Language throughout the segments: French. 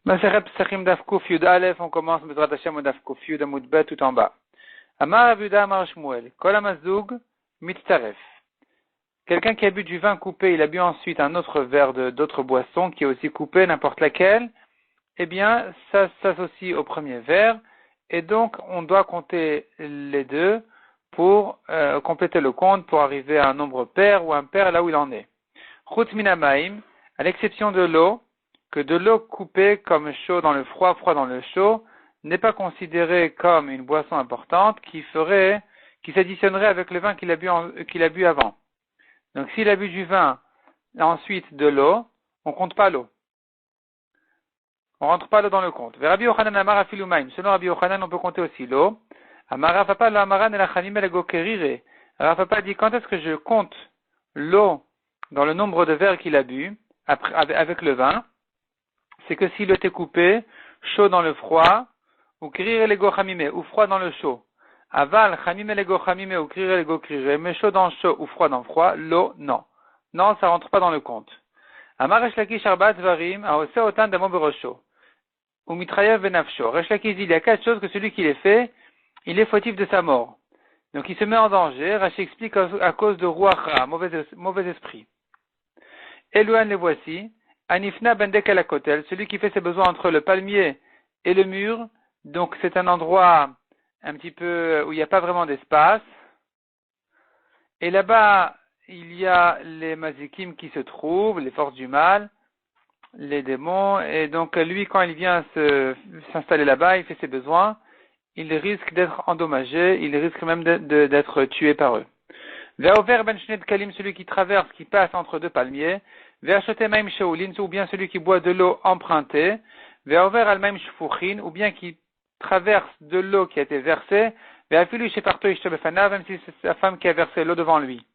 Maseret Psachim Daf Kuf Yud Aleph, on commence Bezrat Hashem au Daf Kuf Yud Amud Bet tout en bas. Amar Abuda Amar Shmuel, Kol Amazoug Mitzaref. Quelqu'un qui a bu du vin coupé, il a bu ensuite un autre verre d'autres boissons qui est aussi coupé, n'importe laquelle, eh bien, ça s'associe au premier verre, et donc on doit compter les deux pour compléter le compte, pour arriver à un nombre pair ou impair là où il en est. Chutz minamaim, à l'exception de l'eau, que de l'eau coupée comme chaud dans le froid, froid dans le chaud, n'est pas considérée comme une boisson importante qui s'additionnerait avec le vin qu'il a bu avant. Donc s'il a bu du vin, ensuite de l'eau, on compte pas l'eau. On rentre pas l'eau dans le compte. Rabbi Yochanan amar afilu maim. Selon Rabbi Yochanan, on peut compter aussi l'eau. Amar Rav Papa lo amaran el achanim el gokerire. Rav Papa dit, quand est-ce que je compte l'eau dans le nombre de verres qu'il a bu avec le vin? C'est que s'il était coupé, chaud dans le froid, ou krire lego chamime, ou froid dans le chaud. Aval, chamime lego chamime, ou krire lego krire, mais chaud dans le chaud, ou froid dans le froid, l'eau, non. Non, ça rentre pas dans le compte. Amar Resh Lakish arbat varim, aose otan damo berosho. Ou mitrayev benafsho. Resh Lakish dit, il y a quatre choses que celui qui les fait, il est fautif de sa mort. Donc il se met en danger. Rashi explique à cause de ruach, mauvais esprit. Elouan les voici. Anifna bendek la kotel, celui qui fait ses besoins entre le palmier et le mur, donc c'est un endroit un petit peu où il n'y a pas vraiment d'espace. Et là-bas, il y a les mazikim qui se trouvent, les forces du mal, les démons, et donc lui, quand il vient s'installer là-bas, il fait ses besoins, il risque d'être endommagé, il risque même d'être tué par eux. Ve'over ben shnet kalim, celui qui traverse, qui passe entre deux palmiers, Ve'achote maim sheulin, ou bien celui qui boit de l'eau empruntée, ve'over al maim shfuchin, ou bien qui traverse de l'eau qui a été versée, ve'afilu sheparto ishto befanav, même si c'est sa femme qui a versé l'eau devant lui.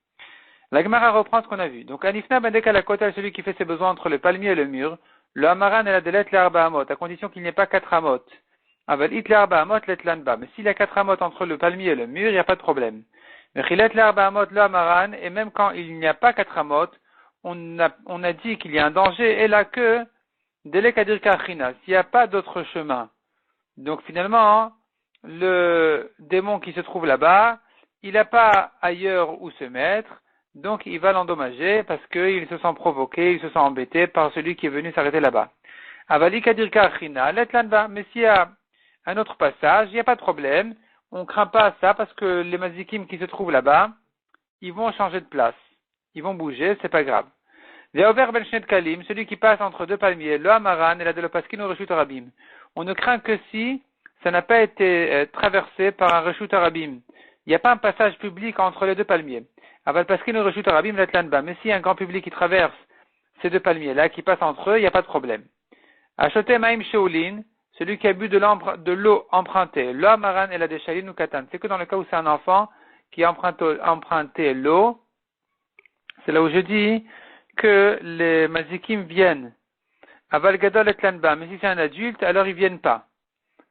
La Gemara reprend ce qu'on a vu. Donc, anifna bandek ala kotel, celui qui fait ses besoins entre le palmier et le mur, le amaran et la delet le arba amot, à condition qu'il n'y ait pas 4 amot. Aval it le arba amot let lanba. Mais s'il y a 4 amot entre le palmier et le mur, il n'y a pas de problème. Mais chilet le arba amot le amaran, et même quand il n'y a pas 4 amot, on a dit qu'il y a un danger, et là que, delek adir kachina, s'il n'y a pas d'autre chemin. Donc finalement, le démon qui se trouve là-bas, il n'a pas ailleurs où se mettre, donc il va l'endommager parce qu'il se sent provoqué, il se sent embêté par celui qui est venu s'arrêter là-bas. Avali kadir kachina, let lanba, mais s'il y a un autre passage, il n'y a pas de problème, on ne craint pas ça parce que les mazikim qui se trouvent là-bas, ils vont changer de place. Ils vont bouger, c'est pas grave. Ve'over ben shnet kalim, celui qui passe entre deux palmiers, le amaran et la delopaskin ou reshut arabim. On ne craint que si ça n'a pas été traversé par un reshut arabim. Il n'y a pas un passage public entre les deux palmiers. Aval paskin ou reshut arabim letlanba. Mais si un grand public qui traverse ces deux palmiers-là, qui passe entre eux, il n'y a pas de problème. Achote maim sheulin, celui qui a bu de l'eau empruntée, le amaran et la deshalin ou katan. C'est que dans le cas où c'est un enfant qui a emprunté l'eau, c'est là où je dis que les mazikim viennent. Aval gadol et lanba. Mais si c'est un adulte, alors ils viennent pas.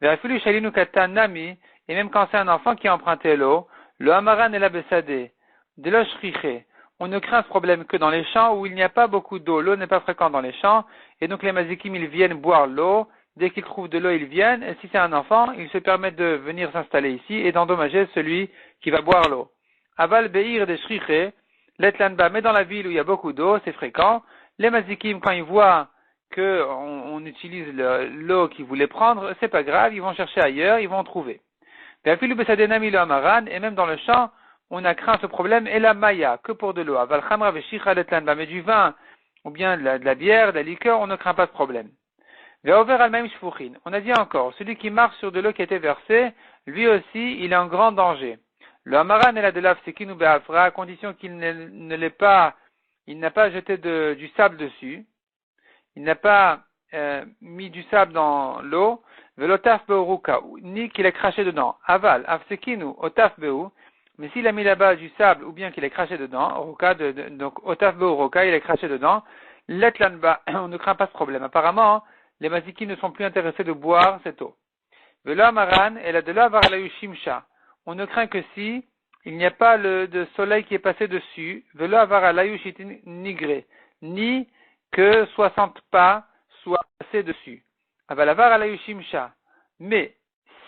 Ve'afilu shalinu katan nami. Et même quand c'est un enfant qui a emprunté l'eau, le amaran et la besade, de l'eau shriché. On ne craint ce problème que dans les champs où il n'y a pas beaucoup d'eau. L'eau n'est pas fréquente dans les champs. Et donc les mazikim, ils viennent boire l'eau. Dès qu'ils trouvent de l'eau, ils viennent. Et si c'est un enfant, ils se permettent de venir s'installer ici et d'endommager celui qui va boire l'eau. Aval beir de shriché. Letlanba, mais dans la ville où il y a beaucoup d'eau, c'est fréquent. Les mazikim, quand ils voient qu'on utilise l'eau qu'ils voulaient prendre, c'est pas grave, ils vont chercher ailleurs, ils vont trouver. Et même dans le champ, on a craint ce problème, et la maya, que pour de l'eau. Mais du vin, ou bien de la bière, de la liqueur, on ne craint pas ce problème. On a dit encore, celui qui marche sur de l'eau qui a été versée, lui aussi, il est en grand danger. Le amaran et la delaf sekinu be'afra, à condition qu'il ne l'ait pas, il n'a pas jeté du sable dessus, il n'a pas mis du sable dans l'eau, velotaf be'uruka, ni qu'il a craché dedans. Aval, afsekinu, otaf be'u, mais s'il a mis là-bas du sable ou bien qu'il a craché dedans, donc otaf be'uruka, il a craché dedans, letlanba, on ne craint pas ce problème. Apparemment, les mazikim ne sont plus intéressés de boire cette eau. Velo amaran et la delaf varalayu shimsha. On ne craint que si il n'y a pas de soleil qui est passé dessus, velo avara layushitin nigré, ni que 60 pas soient passés dessus. Avalavar alayushimsha. Mais,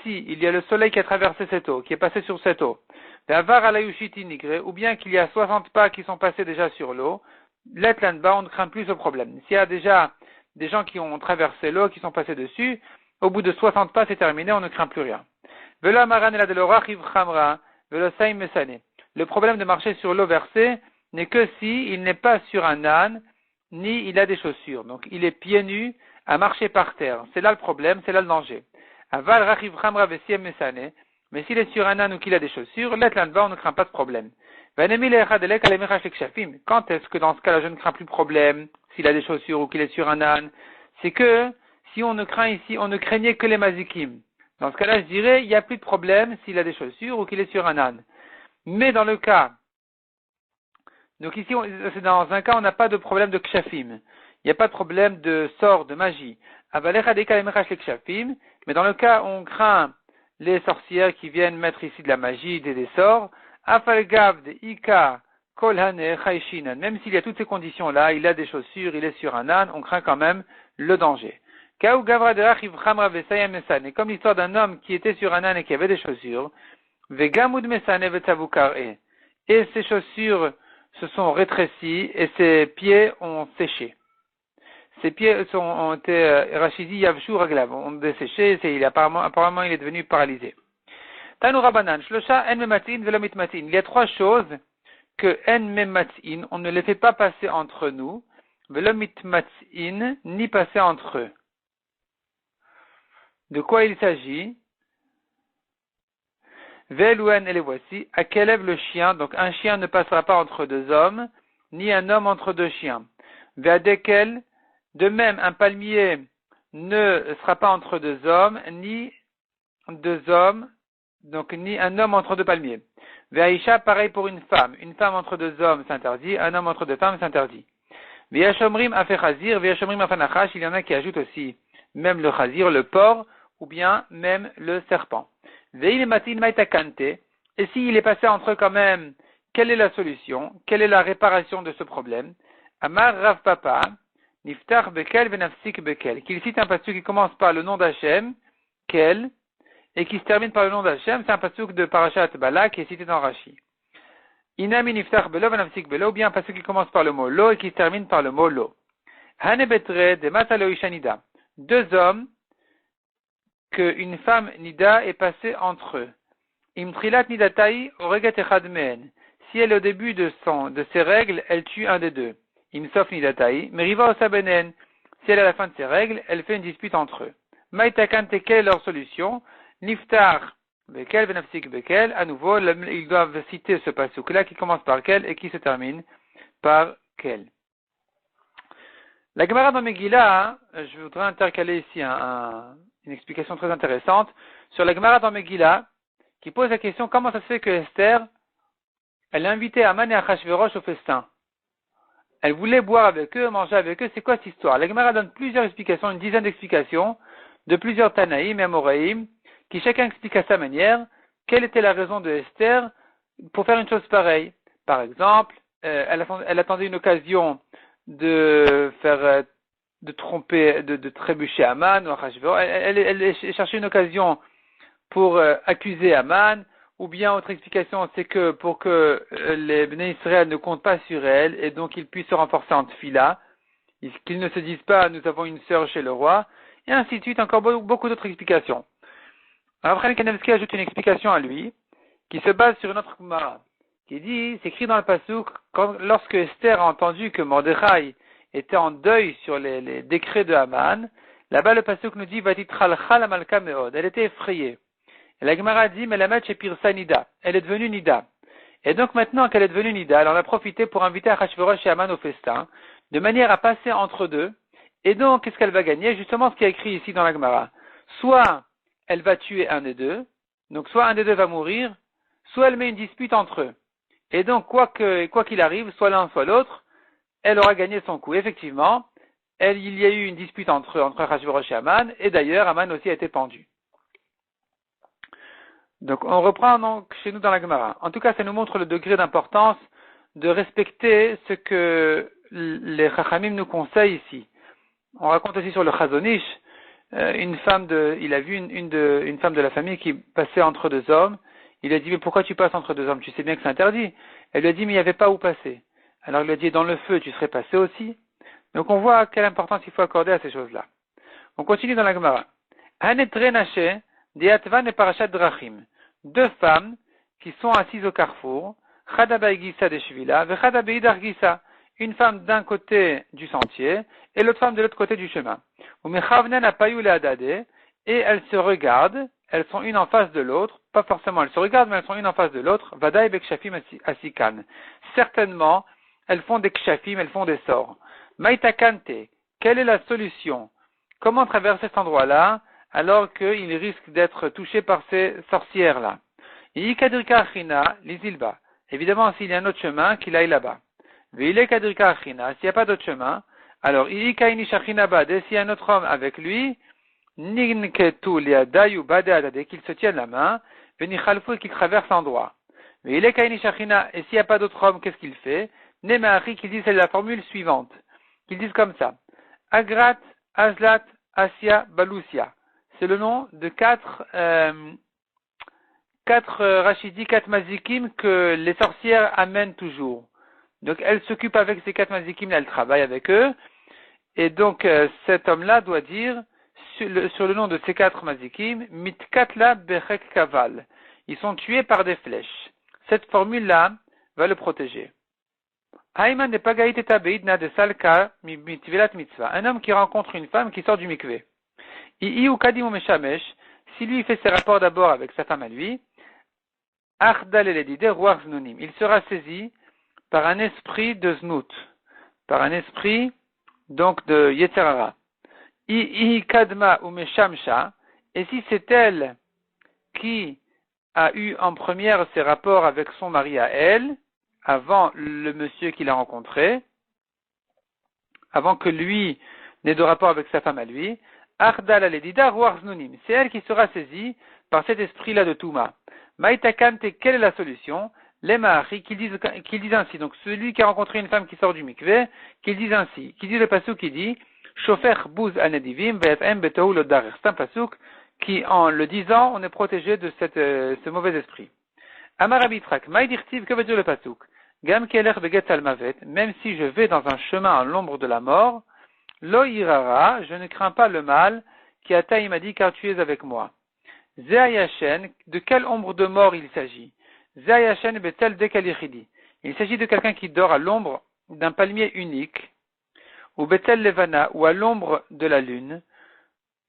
si il y a le soleil qui a traversé cette eau, qui est passé sur cette eau, Avar alayushiti nigre, ou bien qu'il y a 60 pas qui sont passés déjà sur l'eau, l'etlanba, on ne craint plus ce problème. S'il y a déjà des gens qui ont traversé l'eau, qui sont passés dessus, au bout de 60 pas, c'est terminé, on ne craint plus rien. Velo maran la delorach ivchamra, velo saim mesane. Le problème de marcher sur l'eau versée n'est que si il n'est pas sur un âne, ni il a des chaussures. Donc il est pieds nus à marcher par terre. C'est là le problème, c'est là le danger. Aval rachiv chamra vesiem mesane. Mais s'il est sur un âne ou qu'il a des chaussures, l'etlanba, on ne craint pas de problème. Quand est-ce que dans ce cas-là, je ne crains plus de problème s'il a des chaussures ou qu'il est sur un âne? C'est que si on ne craint ici, on ne craignait que les mazikim. Dans ce cas-là, je dirais, il n'y a plus de problème s'il a des chaussures ou qu'il est sur un âne. Mais dans le cas, donc ici, c'est dans un cas, on n'a pas de problème de kshafim. Il n'y a pas de problème de sort, de magie. Mais dans le cas où on craint les sorcières qui viennent mettre ici de la magie, des sorts, même s'il y a toutes ces conditions-là, il a des chaussures, il est sur un âne, on craint quand même le danger. Et comme l'histoire d'un homme qui était sur un âne et qui avait des chaussures, et ses chaussures se sont rétrécies et ses pieds ont séché. Ses pieds ont été rachidi yavshu raglav, ont desséché, apparemment il est devenu paralysé. Tanu Rabanan, Shlosha en mematin velo mitmatin. Il y a trois choses que en mematin, on ne les fait pas passer entre nous, velo mitmatin, ni passer entre eux. De quoi il s'agit? Velouen et les voici. À quel élève le chien? Donc un chien ne passera pas entre deux hommes, ni un homme entre deux chiens. Veadekel, de même un palmier ne sera pas entre deux hommes, ni deux hommes, donc ni un homme entre deux palmiers. Veaisha, pareil pour une femme entre deux hommes s'interdit, un homme entre deux femmes s'interdit. Veashomrim afe chazir, veashomrim afe nachash, il y en a qui ajoutent aussi même le chazir, le porc, ou bien même le serpent. Veil matin maitakante, et s'il est passé entre eux quand même, quelle est la solution? Quelle est la réparation de ce problème? Amar Rav Papa, Niftar bekel venafsik bekel, qu'il cite un pasuk qui commence par le nom d'Hachem, Kel, et qui se termine par le nom d'Hachem, c'est un pasuk de Parashat Bala qui est cité dans Rashi. Inami Niftar belo venafsik belo, ou bien un pasuk qui commence par le mot lo et qui se termine par le mot lo. Hanebetre de Masalo Ishanida, deux hommes qu'une femme nida est passée entre eux. Imtrilat nidatai oregat echad mehen. Si elle est au début de ses règles, elle tue un des deux. Imsof nidatai, meriva osabenen. Si elle est à la fin de ses règles, elle fait une dispute entre eux. Maïtakante, quelle est leur solution? Niftar bekel venafsik bekel. À nouveau, ils doivent citer ce pasuk-là qui commence par quel et qui se termine par quel. La Gemara dans Megillah, je voudrais intercaler ici une explication très intéressante sur la Gemara dans Megillah, qui pose la question comment ça se fait que Esther, elle a invité Aman et Achashverosh au festin. Elle voulait boire avec eux, manger avec eux, c'est quoi cette histoire? La Gemara donne plusieurs explications, une dizaine d'explications, de plusieurs Tanaïm et Amoraïm, qui chacun explique à sa manière quelle était la raison de Esther pour faire une chose pareille. Par exemple, elle attendait une occasion de faire, de tromper, de trébucher Aman ou Achashverosh. Elle cherchait une occasion pour accuser Aman, ou bien autre explication, c'est que pour que les Bnei Israël ne comptent pas sur elle, et donc ils puissent se renforcer en tfila, qu'ils ne se disent pas nous avons une sœur chez le roi, et ainsi de suite, encore beaucoup d'autres explications. Alors Raphaël Kanevski ajoute une explication à lui, qui se base sur une autre Gemara, qui dit, c'est écrit dans le Pasuk, lorsque Esther a entendu que Mordechai était en deuil sur les décrets de Haman, là-bas le Pasuk nous dit, Vatitchalchal amalka meod, elle était effrayée. Et la Gemara dit, mais la match est Pirsa Nida. Elle est devenue Nida. Et donc maintenant qu'elle est devenue Nida, elle en a profité pour inviter Achashverosh et Haman au festin, de manière à passer entre deux. Et donc, qu'est-ce qu'elle va gagner? Justement ce qui est écrit ici dans la Gemara. Soit elle va tuer un des deux, donc soit un des deux va mourir, soit elle met une dispute entre eux. Et donc, quoi qu'il arrive, soit l'un, soit l'autre, elle aura gagné son coup. Effectivement, il y a eu une dispute entre Achashverosh et Haman, et d'ailleurs, Haman aussi a été pendu. Donc, on reprend donc chez nous dans la Gemara. En tout cas, ça nous montre le degré d'importance de respecter ce que les Chachamim nous conseillent ici. On raconte aussi sur le Chazon Ish il a vu une femme de la famille qui passait entre deux hommes. Il lui a dit, mais pourquoi tu passes entre deux hommes? Tu sais bien que c'est interdit. Elle lui a dit, mais il n'y avait pas où passer. Alors il lui a dit, dans le feu, tu serais passé aussi. Donc on voit quelle importance il faut accorder à ces choses-là. On continue dans la Gemara. Deux femmes qui sont assises au carrefour. Une femme d'un côté du sentier et l'autre femme de l'autre côté du chemin. Et elles se regardent, elles sont une en face de l'autre, pas forcément elles se regardent, mais elles sont une en face de l'autre. Vadaï bekshafim asikan. Certainement, elles font des kshafim, elles font des sorts. Maïtakante, quelle est la solution? Comment traverser cet endroit-là alors qu'il risque d'être touché par ces sorcières-là? Ikadrika achina lizilba. Évidemment, s'il y a un autre chemin, qu'il aille là-bas. Veilekadrika achina, s'il n'y a pas d'autre chemin, alors ikaini shachina bade, s'il y a un autre homme avec lui, ninketu liadayu bade adade, qu'il se tienne la main, venichalfu et qu'il traverse l'endroit. Veilekaini shachina, et s'il n'y a pas d'autre homme, qu'est-ce qu'il fait? Nemaari, qu'il dit, c'est la formule suivante. Qu'ils disent comme ça. Agrat, Azlat, Asia, Balusia. C'est le nom de quatre rachidi, quatre mazikim que les sorcières amènent toujours. Donc elles s'occupent avec ces quatre mazikim, elles travaillent avec eux. Et donc cet homme-là doit dire sur le nom de ces quatre mazikim, mitkatla berek kaval. Ils sont tués par des flèches. Cette formule-là va le protéger. Un homme qui rencontre une femme qui sort du mikvé. Si lui fait ses rapports d'abord avec sa femme à lui, il sera saisi par un esprit de znout, par un esprit donc de yetzerara. Et si c'est elle qui a eu en première ses rapports avec son mari à elle, avant le monsieur qu'il a rencontré, avant que lui n'ait de rapport avec sa femme à lui, c'est elle qui sera saisie par cet esprit-là de Touma. Maïtakante, quelle est la solution? Les Mahari, qu'ils disent ainsi. Donc celui qui a rencontré une femme qui sort du mikveh, qu'ils disent ainsi. Qui dit le pasuk qui dit, Shofer bouz anedivim, ve'et'em betohu lodarer. C'est un pasuk qui, en le disant, on est protégé de ce mauvais esprit. Amar Abitrak, Maïdirtiv, que veut dire le pasuk? Gam keler beget almavet, même si je vais dans un chemin à l'ombre de la mort, lo irara, je ne crains pas le mal, qui il m'a dit, car tu es avec moi. Zeayashen, de quelle ombre de mort il s'agit? Zeayashen betel dekalichidi. Il s'agit de quelqu'un qui dort à l'ombre d'un palmier unique, ou betel levana, ou à l'ombre de la lune.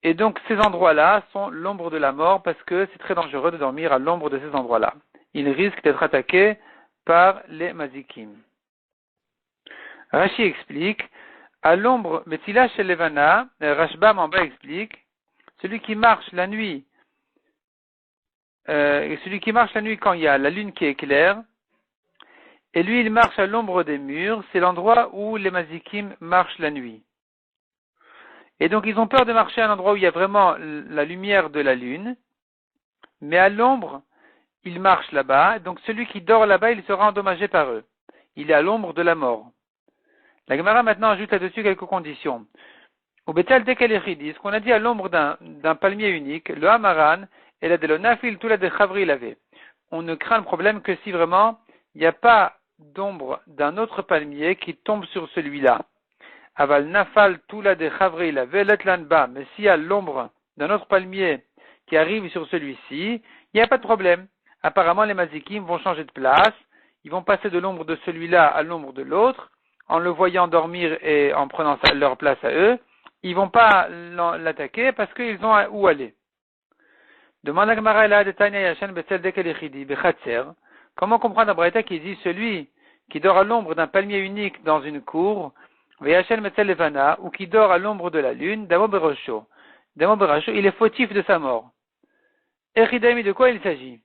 Et donc ces endroits-là sont l'ombre de la mort parce que c'est très dangereux de dormir à l'ombre de ces endroits-là. Il risque d'être attaqué par les mazikim. Rashi explique, à l'ombre, Betila chez Levana, Rashbam en bas explique, celui qui marche la nuit quand il y a la lune qui est claire, et lui il marche à l'ombre des murs, c'est l'endroit où les mazikim marchent la nuit. Et donc ils ont peur de marcher à un endroit où il y a vraiment la lumière de la lune, mais à l'ombre, ils marchent là-bas, donc celui qui dort là-bas, il sera endommagé par eux. Il est à l'ombre de la mort. La Gemara maintenant ajoute là-dessus quelques conditions. Au Betel Dekelechidi, ce qu'on a dit à l'ombre d'un palmier unique, le Hamaran, et la Delonafil, tout la de Chavri l'avait. On ne craint le problème que si vraiment il n'y a pas d'ombre d'un autre palmier qui tombe sur celui-là. Aval Nafal, tout la de Chavri l'avait, l'Etlanba, mais s'il y a l'ombre d'un autre palmier qui arrive sur celui-ci, il n'y a pas de problème. Apparemment, les mazikim vont changer de place, ils vont passer de l'ombre de celui-là à l'ombre de l'autre, en le voyant dormir et en prenant leur place à eux, ils vont pas l'attaquer parce qu'ils ont où aller. Demande à Gemara Ela de Tanya Yashan Betel Dekelechidi Bechatzer. Comment comprendre la Braïta qui dit celui qui dort à l'ombre d'un palmier unique dans une cour, Veyashan Betel Levana, ou qui dort à l'ombre de la lune, Damo Berosho. Damo Berosho, il est fautif de sa mort. Echidami, de quoi il s'agit?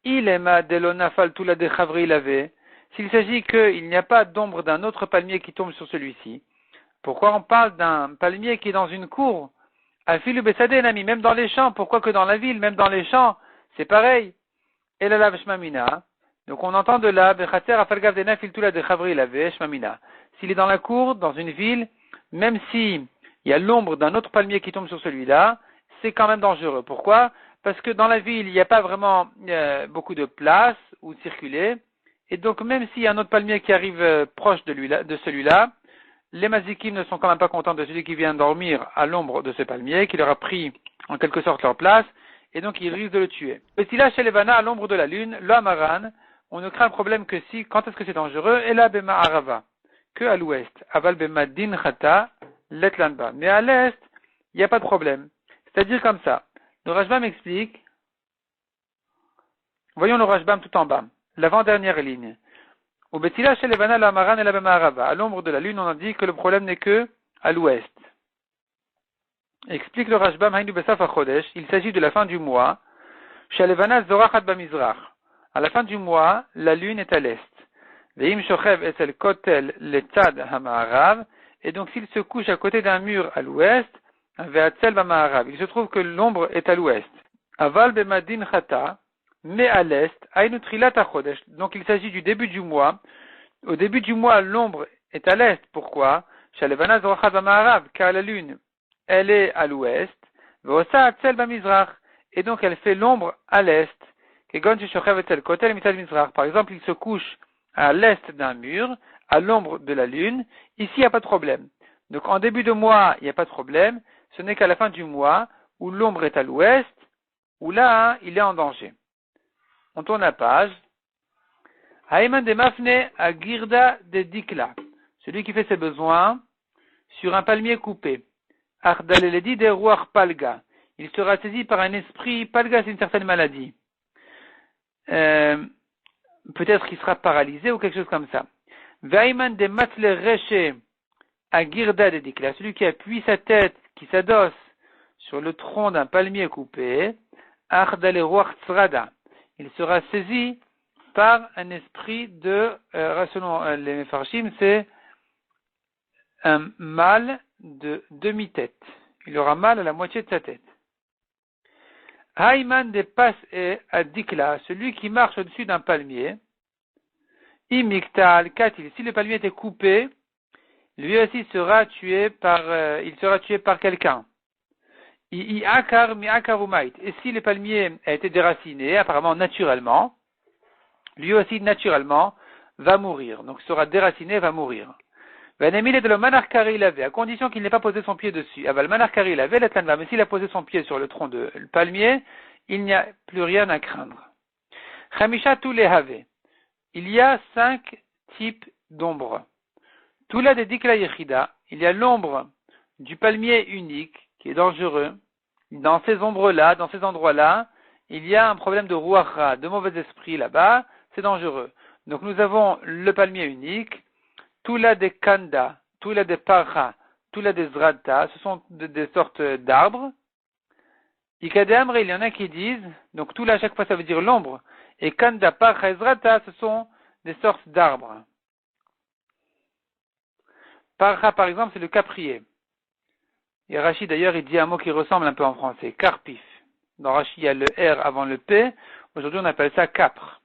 Il ema delonafal tout la de Chavri l'avait. S'il s'agit qu'il n'y a pas d'ombre d'un autre palmier qui tombe sur celui-ci, pourquoi on parle d'un palmier qui est dans une cour? Afilu Bessadeh, nami, même dans les champs, pourquoi que dans la ville, même dans les champs, c'est pareil. Et la lave shmamina. Donc on entend de là, Bechater afalgav dena filtula de Chavri l'avait shmamina. S'il est dans la cour, dans une ville, même si il y a l'ombre d'un autre palmier qui tombe sur celui-là, c'est quand même dangereux. Pourquoi? Parce que dans la ville, il n'y a pas vraiment beaucoup de place où circuler. Et donc, même s'il y a un autre palmier qui arrive proche de celui-là, les mazikim ne sont quand même pas contents de celui qui vient dormir à l'ombre de ce palmier, qui leur a pris en quelque sorte leur place, et donc ils risquent de le tuer. Et si là, chez les Vana, à l'ombre de la lune, l'Amaran, on ne craint le problème que si, quand est-ce que c'est dangereux? Et là, Bema Arava, que à l'ouest. Aval Bema Din Chata, Letlanba. Mais à l'est, il n'y a pas de problème. C'est-à-dire comme ça. Le Rashbam explique, voyons le Rashbam tout en bas, l'avant-dernière ligne. Au Betila chez les Vana, l'Amaran et la Bema Arava. À l'ombre de la lune, on a dit que le problème n'est que à l'ouest. Explique le Rashbam Haïnu Besaf HaChodesh, il s'agit de la fin du mois. Chez les Vana Zorachat Bamizrach. À la fin du mois, la lune est à l'est. Veim Shochev Etzel Kotel Letzad HaMa'arav. Et donc s'il se couche à côté d'un mur à l'ouest, Ve'atzel Bama'arav. Il se trouve que l'ombre est à l'ouest. Aval Bemadin Chata. Mais à l'est, Haïnu Trilat HaChodesh. Donc il s'agit du début du mois. Au début du mois, l'ombre est à l'est. Pourquoi? Chez les Vana Zorachat Bama'arav. Car la lune, elle est à l'ouest, et donc elle fait l'ombre à l'est. Par exemple, il se couche à l'est d'un mur, à l'ombre de la lune. Ici, il n'y a pas de problème. Donc en début de mois, il n'y a pas de problème. Ce n'est qu'à la fin du mois, où l'ombre est à l'ouest, où là, il est en danger. On tourne la page. Haïman de Mafne à Girda de Dikla. Celui qui fait ses besoins sur un palmier coupé. Ardaleledi de Ruach Palga. Il sera saisi par un esprit. Palga, c'est une certaine maladie. Peut-être qu'il sera paralysé ou quelque chose comme ça. Vaiman de Matle Reche à Girda de Dikla. Celui qui appuie sa tête, qui s'adosse sur le tronc d'un palmier coupé. Ardale Ruach Tzrada. Il sera saisi par un esprit de, selon les Mefarshim, c'est un mal de demi-tête. Il aura mal à la moitié de sa tête. Haïman de Pas et Adikla, celui qui marche au-dessus d'un palmier. Imiktal Katil, si le palmier était coupé, lui aussi il sera tué par quelqu'un. Iakar mi akarumait. Et si le palmier a été déraciné, apparemment naturellement, lui aussi naturellement va mourir. Donc il sera déraciné, va mourir. À condition qu'il n'ait pas posé son pied dessus. Mais s'il a posé son pied sur le tronc de palmier, il n'y a plus rien à craindre. Il y a 5 types d'ombres. Tula de Dikla Yechida, il y a l'ombre du palmier unique, qui est dangereux. Dans ces ombres-là, dans ces endroits-là, il y a un problème de ruach, de mauvais esprit là-bas, c'est dangereux. Donc nous avons le palmier unique, Tula de Kanda, Tula de Parha, Tula de Zrata, ce sont des sortes d'arbres. Ikademre, il y en a qui disent, donc Tula à chaque fois ça veut dire l'ombre, et Kanda, Parha et Zrata, ce sont des sortes d'arbres. Parha par exemple c'est le caprier. Et Rashi d'ailleurs il dit un mot qui ressemble un peu en français, carpif. Dans Rashi il y a le R avant le P, aujourd'hui on appelle ça capre.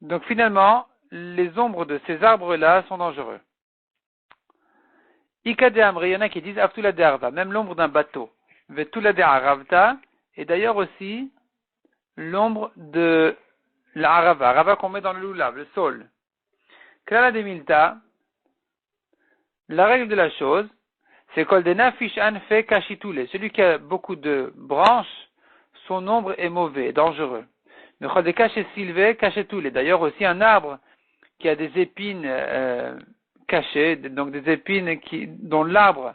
Donc finalement, les ombres de ces arbres-là sont dangereux. Ikade Amri, il y en a qui disent Aftula de Arva, même l'ombre d'un bateau. Vetula de Aravta, et d'ailleurs aussi l'ombre de la Arava qu'on met dans le loulav, le sol. Klala de Milta, la règle de la chose, c'est Kol de Nafish An fait Kashitoule. Celui qui a beaucoup de branches, son ombre est mauvais, dangereux. Mais Kol de Kaché Silvé, Kashetoule. D'ailleurs aussi un arbre qui a des épines cachées, donc des épines dont l'arbre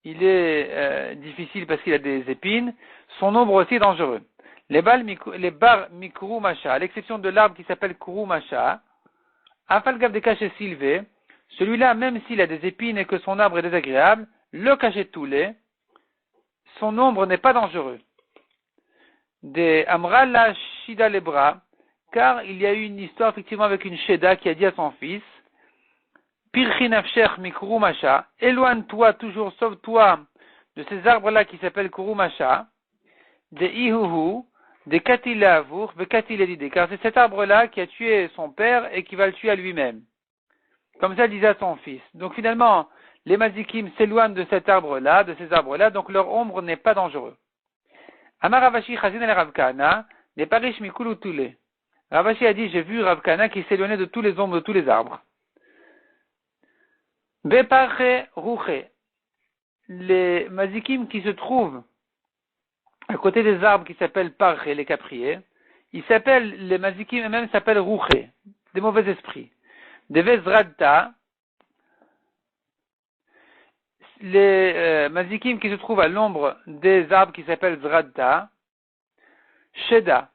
il est difficile parce qu'il a des épines, son ombre aussi est dangereux. Les bar mikuru macha, à l'exception de l'arbre qui s'appelle kuru macha, afalgav de caché silvé, celui-là même s'il a des épines et que son arbre est désagréable, le caché toulé, son ombre n'est pas dangereux. Des amrala shida lebra, car il y a eu une histoire effectivement avec une Sheda qui a dit à son fils, Pirchinafsher mikuru macha, éloigne-toi toujours, sauve-toi de ces arbres-là qui s'appellent kurumasha, des ihuhu, des katilavur, des katiledide, car c'est cet arbre-là qui a tué son père et qui va le tuer à lui-même. Comme ça disait à son fils. Donc finalement, les mazikim s'éloignent de cet arbre-là, de ces arbres-là, donc leur ombre n'est pas dangereux. Amar Ravashi Chazin el Rav Kahana, n'est pas riche mikulu tule. Ravashi a dit, j'ai vu Rav Kahana qui s'éloignait de tous les ombres de tous les arbres. Beparche ruche. Les mazikim qui se trouvent à côté des arbres qui s'appellent parche, les capriers, les mazikim eux-mêmes s'appellent ruche, des mauvais esprits. Des vezradta, les mazikim qui se trouvent à l'ombre des arbres qui s'appellent zradta, sheda,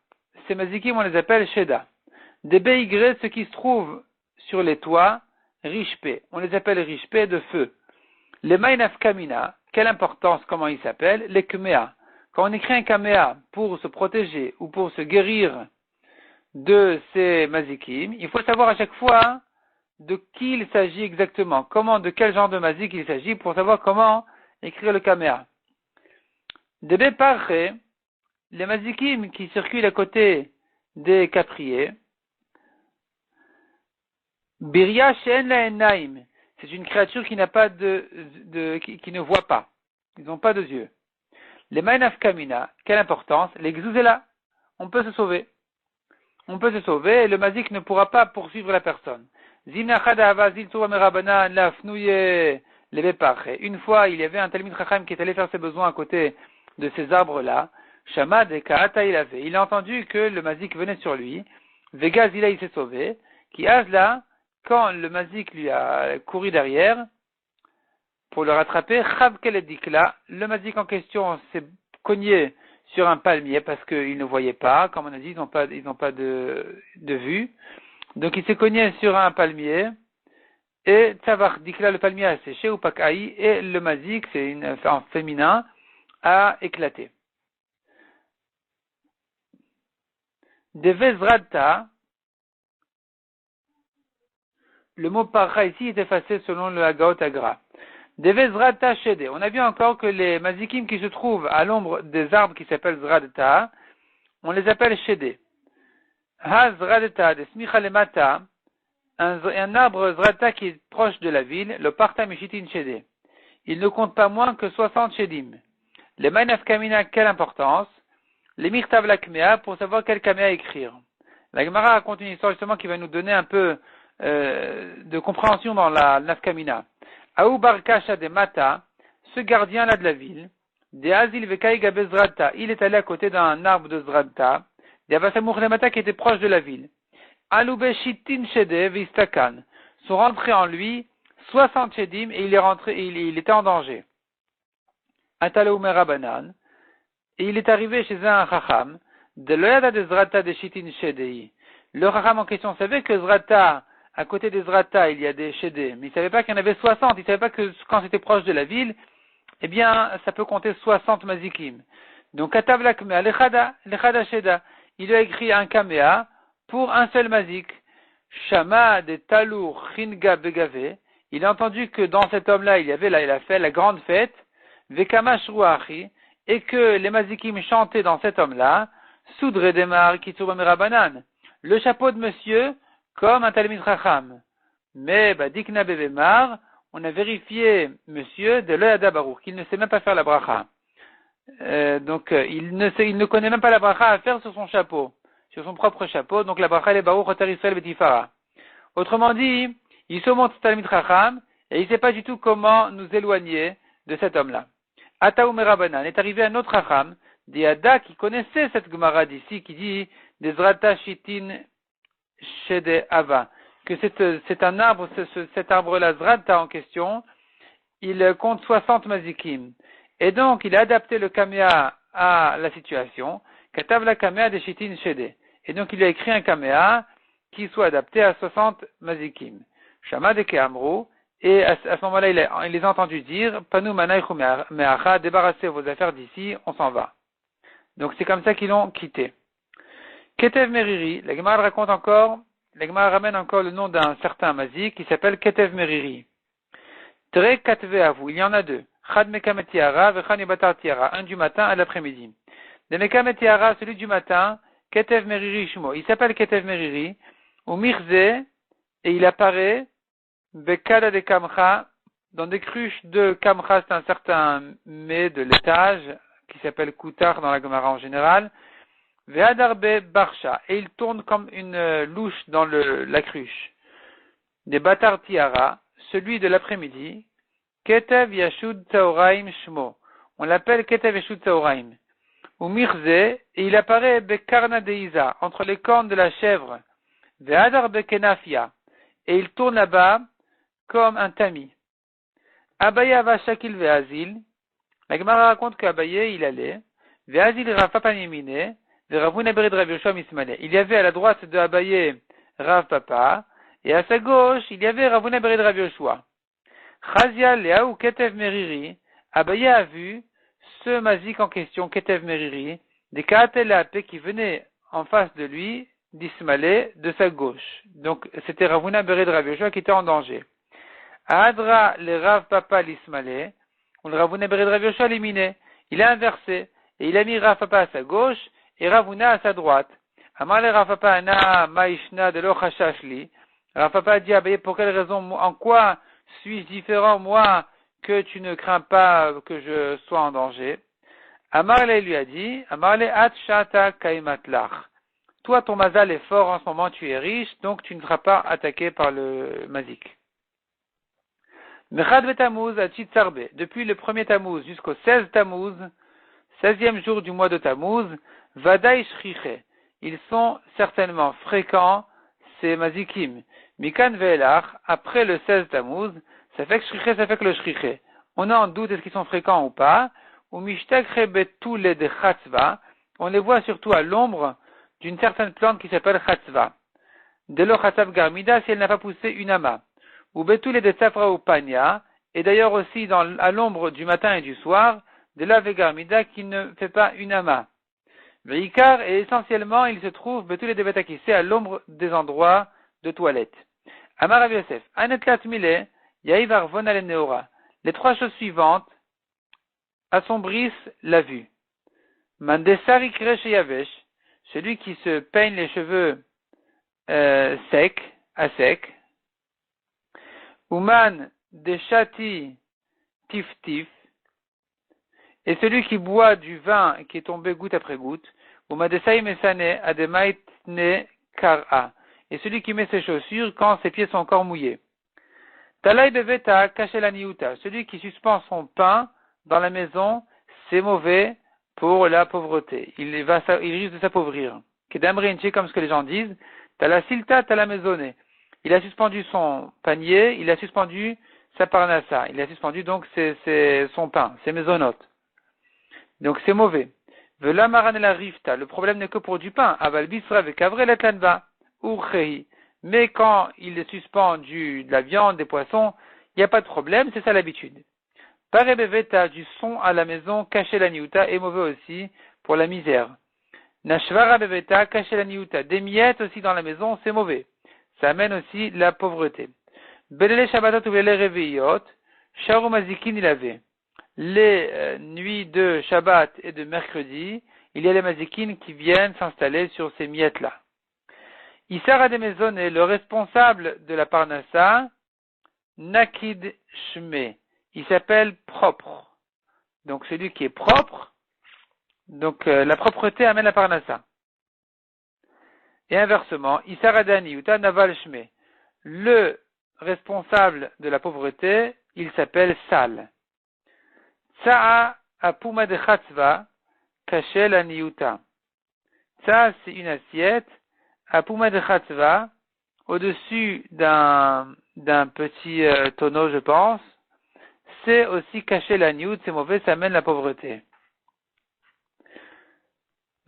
ces mazikim on les appelle sheda. Des beigres, ceux qui se trouvent sur les toits, rishpe, on les appelle rishpe de feu. Les mainaf kamina, quelle importance, comment ils s'appellent? Les kmea. Quand on écrit un kamea pour se protéger ou pour se guérir de ces mazikim, il faut savoir à chaque fois de qui il s'agit exactement, de quel genre de mazik il s'agit pour savoir comment écrire le kamea. Des beparche, les mazikim qui circulent à côté des capriers, biria shen la enaim, c'est une créature qui n'a pas qui ne voit pas. Ils n'ont pas de yeux. Les mainaf kamina, quelle importance? Les gzuzela, on peut se sauver. On peut se sauver et le mazik ne pourra pas poursuivre la personne. Une fois, il y avait un Talmid Chacham qui est allé faire ses besoins à côté de ces arbres-là. Shamad et Kaata il avait. Il a entendu que le mazik venait sur lui. Vegaz il s'est sauvé. Qui là, quand le mazik lui a couru derrière pour le rattraper, Chav Keledikla, le mazik en question s'est cogné sur un palmier parce qu'il ne voyait pas. Comme on a dit, ils n'ont pas de vue. Donc il s'est cogné sur un palmier et Tzavar Dikla, le palmier a séché ou Pakaï et le mazik, c'est en féminin, a éclaté. De Vezradta, le mot parcha ici est effacé selon le Hagaot Agra. De Vezradta Shede, on a vu encore que les mazikim qui se trouvent à l'ombre des arbres qui s'appellent Zradta, on les appelle Shede. Ha Zradta de Smicha Lemata, un arbre Zradta qui est proche de la ville, le Parta Mishitin Shede. Il ne compte pas moins que 60 Shedim. Les Mainaf Kamina, quelle importance? Les Mirtav la Kmea, pour savoir quel Kamea écrire. La Gemara raconte une histoire justement qui va nous donner un peu de compréhension dans la Nafkamina. Aou Barkasha de Mata, ce gardien-là de la ville, de Azil Vekai Gabe Zradta, il est allé à côté d'un arbre de Zradta, de Avasamour Lemata qui était proche de la ville. Aloube Shitin Shede Vistakan, sont rentrés en lui 60 Shedim et il était en danger. Atalo Merabanan, et il est arrivé chez un Chacham, de l'Oyada de Zradta de Shitin Shedei. Le Chacham en question savait que Zradta, à côté des Zradta, il y a des Shedei, mais il ne savait pas qu'il y en avait 60, il ne savait pas que quand c'était proche de la ville, eh bien, ça peut compter 60 mazikim. Donc, Katav la Kmea, Lechada Sheda, il a écrit un Kamea pour un seul mazik. Shama de Talur Chinga Begave, il a entendu que dans cet homme-là, il a fait la grande fête, Vekama Shruachi, et que les mazikim chantaient dans cet homme-là, Soudre Demar Kitsuba Merabanan, le chapeau de monsieur, comme un Talmid Chacham. Mais, Dikna Bebemar, on a vérifié monsieur de l'Oyada Baruch, qu'il ne sait même pas faire la bracha. Il ne connaît même pas la bracha à faire sur son chapeau, sur son propre chapeau, donc la bracha elle est Baruch Oter Israël Betifara. Autrement dit, il se montre Talmid Chacham, et il ne sait pas du tout comment nous éloigner de cet homme-là. Ataou Merabanan est arrivé un autre Chacham, Diada, qui connaissait cette Gemara d'ici, qui dit des Zradta Shitin Shede Ava, que c'est un arbre, cet arbre-là, Zradta en question, il compte 60 mazikim. Et donc, il a adapté le Kamea à la situation, Katav la Kamea de Shitin Shede. Et donc, il a écrit un Kamea qui soit adapté à 60 mazikim. Shama de Keamru, et à ce moment-là, il les a entendus dire, Panu Manaychu Meacha, débarrassez vos affaires d'ici, on s'en va. Donc, c'est comme ça qu'ils l'ont quitté. Ketev Meriri, la Gemara ramène encore le nom d'un certain mazik qui s'appelle Ketev Meriri. Tre Katve Avu, il y en a deux. Chad Mekamet Tiara, Vechan Yebatar Tiara, un du matin à l'après-midi. De Mekamet Tiara, celui du matin, Ketev Meriri Shmo, il s'appelle Ketev Meriri, ou Mirze, et il apparaît, Bekada de Kamcha, dans des cruches de Kamcha, c'est un certain mets de l'étage, qui s'appelle Koutar dans la Gemara en général, Ve'adarbe Barsha, et il tourne comme une louche dans la cruche. Des Batar Tiara, celui de l'après-midi, Ketev Yashud Tzaoraim Shmo, on l'appelle Ketev Yashud Tzaoraim, ou Mirze, et il apparaît Bekarna Deiza, entre les cornes de la chèvre, Ve'adarbe Kenafia, et il tourne là-bas comme un tamis. Abaye ava Shakil Ve'azil, la Gemara raconte qu'Abaye il allait, Ve'azil Rav Papa Yemine, Ve'Ravuna Bered Rav Yoshua Mismale. Il y avait à la droite de Abaye Rav Papa, et à sa gauche, il y avait Ravuna Bered Rav Yoshua. Chazia Leaou Ketev Meriri, Abaye a vu ce mazik en question, Ketev Meriri, des Kaatelapé qui venaient en face de lui, d'Ismale, de sa gauche. Donc, c'était Ravuna Bered Rav Yoshua qui était en danger. Adra le Rav Papa l'Ismale, on le Ravuna Bered Rav Yoshua éliminé. Il a inversé, et il a mis Rav Papa à sa gauche, et Ravuna à sa droite. Amar le Rav Papa ana maishna de lo chashashli. Rav Papa a dit, Abaye, pour quelle raison, en quoi suis-je différent, moi, que tu ne crains pas que je sois en danger? Amarle lui a dit, Amarle at shata kaimatlach. Toi, ton mazal est fort en ce moment, tu es riche, donc tu ne seras pas attaqué par le mazik. Mechad Betamuz à Tzitsarbe, depuis le premier Tammuz jusqu'au 16 Tammuz, 16e jour du mois de Tammuz, Vadaï Shriche, ils sont certainement fréquents, ces mazikim. Mikan Ve'elach, après le 16 Tammuz, ça fait que Shriche, ça fait que le Shriche. On a en doute est-ce qu'ils sont fréquents ou pas, ou Mishtakre Betule de Chatzva, on les voit surtout à l'ombre d'une certaine plante qui s'appelle Chatzva. De lo Chatzav Garmida, si elle n'a pas poussé une ama. Ou Betule de Tzafra ou Panya, et d'ailleurs aussi à l'ombre du matin et du soir, de la Vegarmida qui ne fait pas une ama. Veikar, et essentiellement, il se trouve Betule de Betakissé à l'ombre des endroits de toilette. Amar Rav Yosef, Anetlat Mile, Yaïvar Vonale Neora. Les trois choses suivantes assombrissent la vue. Mandesari Kresh Yavesh, celui qui se peigne les cheveux secs, à sec. Uman Deshati Tiftif, et celui qui boit du vin qui est tombé goutte après goutte. Umadesai Mesane Ademaitne Kara, et celui qui met ses chaussures quand ses pieds sont encore mouillés. Talai Beveta Kashelaniuta, celui qui suspend son pain dans la maison, c'est mauvais pour la pauvreté. Il risque de s'appauvrir. Kedamrinchi, comme ce que les gens disent, Tala Silta Tala Maisonne. Il a suspendu son panier, il a suspendu sa parnassa, il a suspendu donc son pain, ses maisonnotes. Donc c'est mauvais. Vela maranela rifta, le problème n'est que pour du pain. Aval bisra avec avrel etlanba, urchehi. Mais quand il suspend de la viande, des poissons, il n'y a pas de problème, c'est ça l'habitude. Parebeveta, du son à la maison, cacher la niuta, est mauvais aussi pour la misère. Nashvara beveta, cacher la niuta, des miettes aussi dans la maison, c'est mauvais. Ça amène aussi la pauvreté. Belele Shabbatot ou Belele Reveillot, Sharu Mazikin il avait. Les nuits de Shabbat et de mercredi, il y a les Mazikin qui viennent s'installer sur ces miettes-là. Issara de Maison est le responsable de la Parnassa, Nakid Shme. Il s'appelle propre. Donc celui qui est propre, donc la propreté amène la Parnassa. Et inversement, Isaradani Uta Naval Shme, le responsable de la pauvreté, il s'appelle Sal. Tsa'a Apuma de Chatzva, Kashel Aniuta. Ça, c'est une assiette, Apuma de Chatzva, au-dessus d'un petit tonneau, je pense. C'est aussi Kashel Aniut, c'est mauvais, ça amène la pauvreté.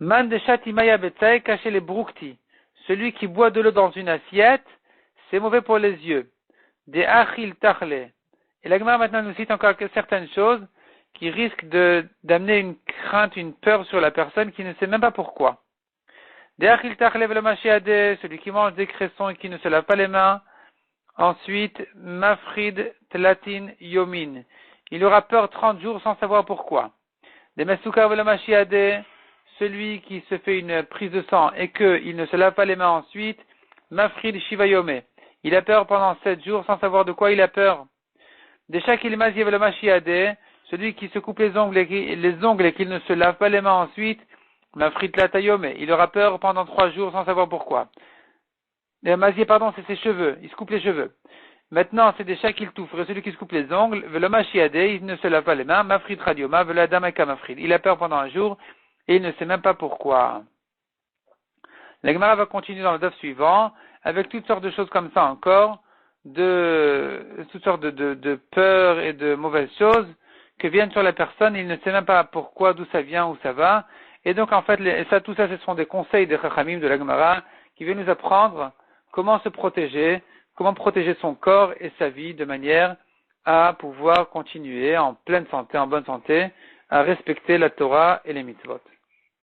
Man de Shatimaya Betsae, Kashel les Broukti. Celui qui boit de l'eau dans une assiette, c'est mauvais pour les yeux. Des achil tachle. Et la Gemara maintenant nous cite encore certaines choses qui risquent d'amener une crainte, une peur sur la personne qui ne sait même pas pourquoi. Des achil tachle v'le celui qui mange des cressons et qui ne se lave pas les mains. Ensuite, mafrid tlatin yomin. Il aura peur 30 jours sans savoir pourquoi. Des mesukar v'le celui qui se fait une prise de sang et qu'il ne se lave pas les mains ensuite, mafrid shivayome. Il a peur pendant 7 jours sans savoir de quoi il a peur. Desha kilmaz yevelomashiade, celui qui se coupe les ongles et qu'il ne se lave pas les mains ensuite, mafrit la tayome, il aura peur pendant 3 jours sans savoir pourquoi. C'est ses cheveux, il se coupe les cheveux. Maintenant, c'est des chats qu'il touffre, celui qui se coupe les ongles, velomashiade, il ne se lave pas les mains, mafrit radioma, veladamaka mafrit. Il a peur pendant un jour, et il ne sait même pas pourquoi. La Gemara va continuer dans le daf suivant, avec toutes sortes de choses comme ça encore, toutes sortes de peurs et de mauvaises choses, que viennent sur la personne, il ne sait même pas pourquoi, d'où ça vient, où ça va. Et donc, en fait, tout ça, ce sont des conseils des Chachamim de la Gemara, qui viennent nous apprendre comment se protéger, comment protéger son corps et sa vie de manière à pouvoir continuer en pleine santé, en bonne santé, à respecter la Torah et les mitzvot.